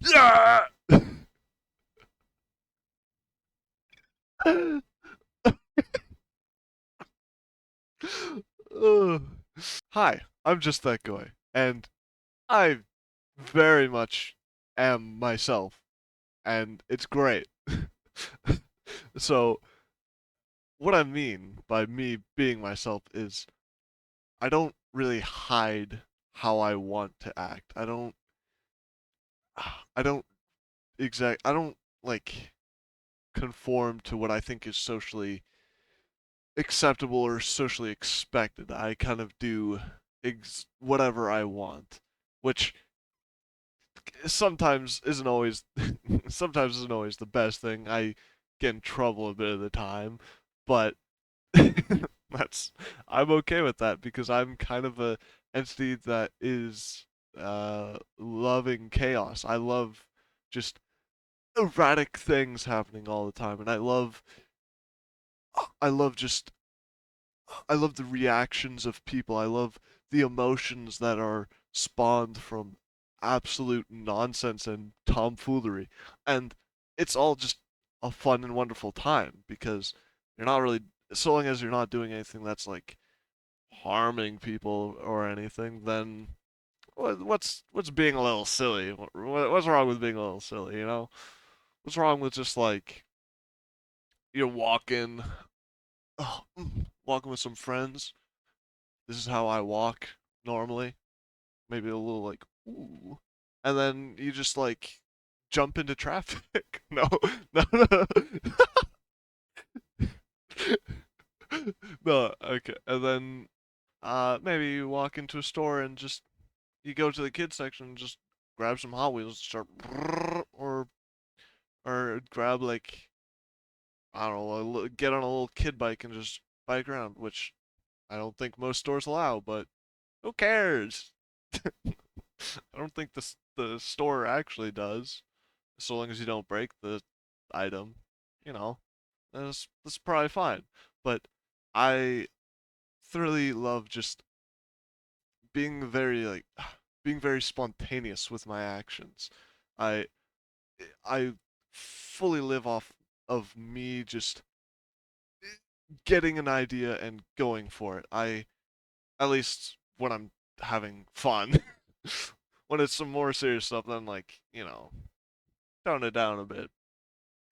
Yeah. Ugh. Hi, I'm just that guy, and I very much am myself, and it's great. So, what I mean by me being myself is I don't really hide how I want to act. I don't I don't like conform to what I think is socially acceptable or socially expected. I kind of do whatever I want, which sometimes isn't always sometimes isn't always the best thing. I get in trouble a bit of the time, but that's I'm okay with that because I'm kind of a entity that is loving chaos. I love just erratic things happening all the time, and I love just I love the reactions of people. I love the emotions that are spawned from absolute nonsense and tomfoolery. And it's all just a fun and wonderful time because you're not really, so long as you're not doing anything that's like harming people or anything, then what's being a little silly? What's wrong with being a little silly, you know? What's wrong with just like you're walking, oh, walking with some friends. This is how I walk normally. Maybe a little like, ooh. And then you just like jump into traffic. No, no, no. No, okay. And then maybe you walk into a store and just you go to the kids section and just grab some Hot Wheels, start or grab like I don't know, get on a little kid bike and just bike around, which I don't think most stores allow, but who cares? I don't think the store actually does, so long as you don't break the item, you know, that's probably fine. But I thoroughly love just being very like being very spontaneous with my actions. I I fully live off of me just getting an idea and going for it. At least when I'm having fun. When it's some more serious stuff, then like, tone it down a bit.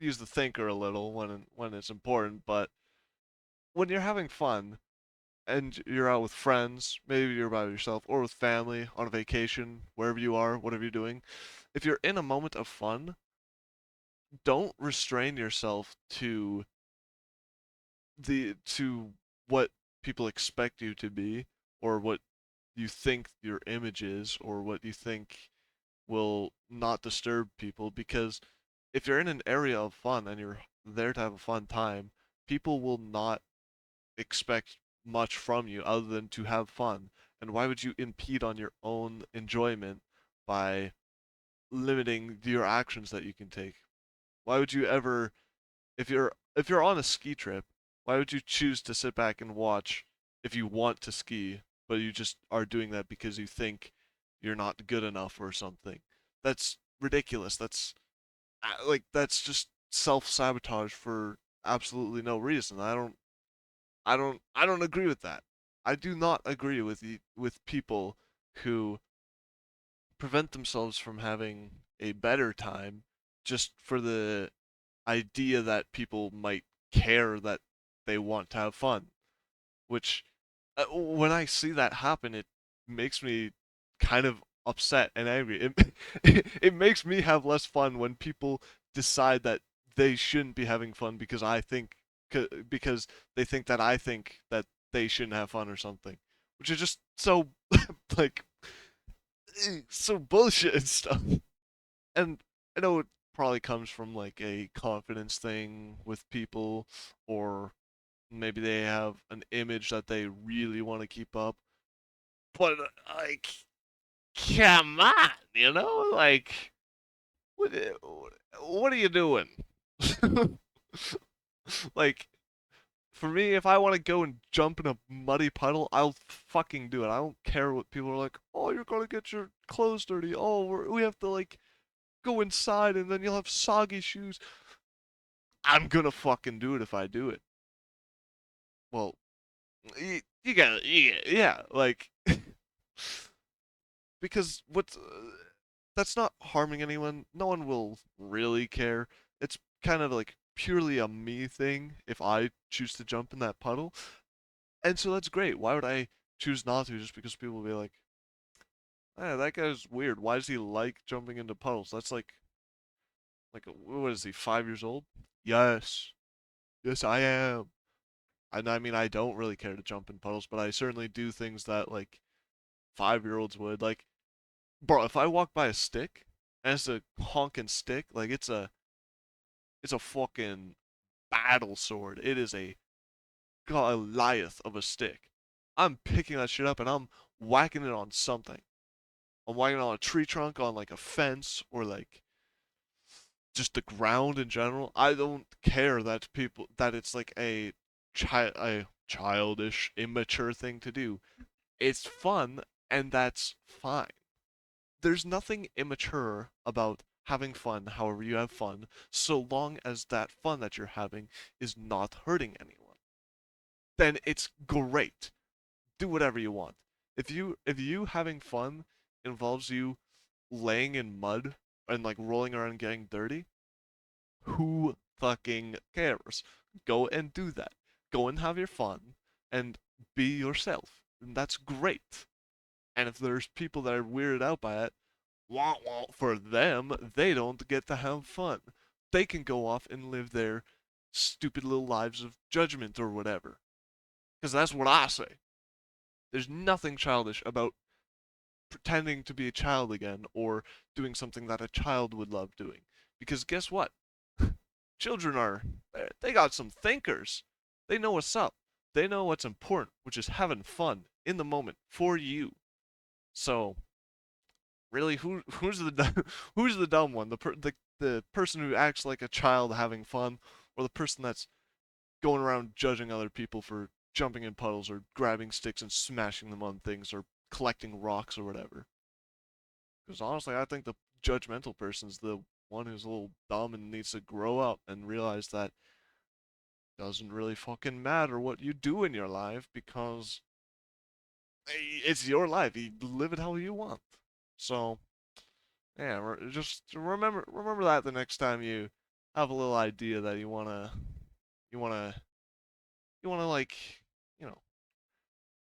Use the thinker a little when it's important, but when you're having fun and you're out with friends, maybe you're by yourself or with family on a vacation, wherever you are, whatever you're doing, if you're in a moment of fun, don't restrain yourself to what people expect you to be or what you think your image is or what you think will not disturb people because if you're in an area of fun and you're there to have a fun time, people will not expect much from you other than to have fun. And why would you impede on your own enjoyment by limiting your actions that you can take? Why would you ever if you're on a ski trip, why would you choose to sit back and watch if you want to ski, but you just are doing that because you think you're not good enough or something? That's ridiculous. That's just self-sabotage for absolutely no reason. I don't agree with that. I do not agree with people who prevent themselves from having a better time just for the idea that people might care that they want to have fun. Which, when I see that happen, it makes me kind of upset and angry. It makes me have less fun when people decide that they shouldn't be having fun because they think that I think that they shouldn't have fun or something, which is just so like so bullshit and stuff. And I know it probably comes from like a confidence thing with people, or maybe they have an image that they really want to keep up. But like, come on, like what what are you doing? Like For me, if I want to go and jump in a muddy puddle, I'll fucking do it. I don't care what people are like. Oh, you're gonna get your clothes dirty. Oh, we have to like go inside and then you'll have soggy shoes. I'm gonna fucking do it if I do it. Well, you gotta, yeah, like because what's that's not harming anyone. No one will really care. It's kind of like purely a me thing if I choose to jump in that puddle. And so that's great. Why would I choose not to just because people will be like, that guy's weird. Why does he like jumping into puddles? That's like what is he, 5 years old? Yes. Yes, I am. And I mean, I don't really care to jump in puddles, but I certainly do things that like 5-year-olds would. Like, bro, if I walk by a stick and it's a honking stick, like it's a fucking battle sword. It is a Goliath of a stick. I'm picking that shit up and I'm whacking it on something. I'm whacking it on a tree trunk, on like a fence, or like just the ground in general. I don't care that it's like a childish, immature thing to do. It's fun, and that's fine. There's nothing immature about having fun however you have fun, so long as that fun that you're having is not hurting anyone. Then it's great. Do whatever you want. If you having fun involves you laying in mud and like rolling around and getting dirty, who fucking cares? Go and do that. Go and have your fun and be yourself. And that's great. And if there's people that are weirded out by it, wah wah, for them, they don't get to have fun. They can go off and live their stupid little lives of judgment or whatever. Because that's what I say. There's nothing childish about pretending to be a child again or doing something that a child would love doing. Because guess what? Children they got some thinkers. They know what's up. They know what's important, which is having fun in the moment for you. So really, who's the who's the dumb one? The person who acts like a child having fun, or the person that's going around judging other people for jumping in puddles or grabbing sticks and smashing them on things or collecting rocks or whatever. Because honestly, I think the judgmental person's the one who's a little dumb and needs to grow up and realize that it doesn't really fucking matter what you do in your life because it's your life. You live it how you want. So yeah, just remember that the next time you have a little idea that you wanna you wanna like you know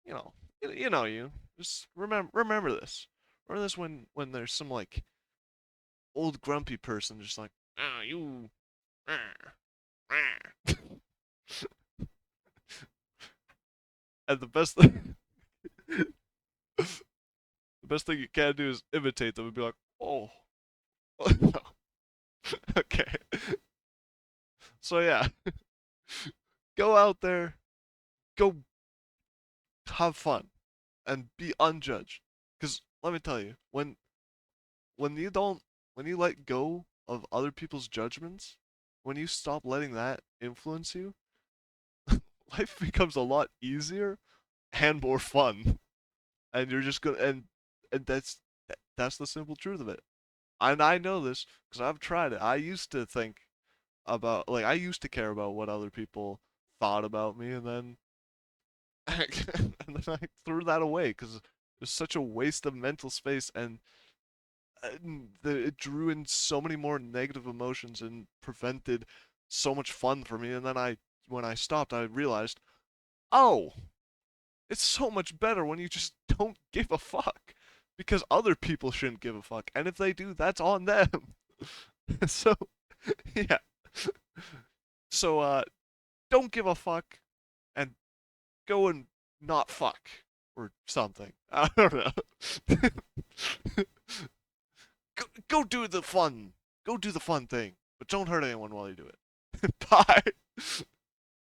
you know you know you just remember this. Remember this when there's some like old grumpy person just like you ah, ah. And the best thing you can do is imitate them and be like, oh, okay. So yeah, go out there, go have fun, and be unjudged. Because let me tell you, when you don't when you let go of other people's judgments, when you stop letting that influence you, life becomes a lot easier and more fun. And you're just gonna and that's the simple truth of it. And I know this because I've tried it. I used to care about what other people thought about me, and then and then I threw that away because it was such a waste of mental space, and it drew in so many more negative emotions and prevented so much fun for me. And then when I stopped, I realized, oh, it's so much better when you just don't give a fuck. Because other people shouldn't give a fuck. And if they do, that's on them. So, yeah. So, don't give a fuck and go and not fuck or something. I don't know. Go do the fun. Go do the fun thing. But don't hurt anyone while you do it. Bye.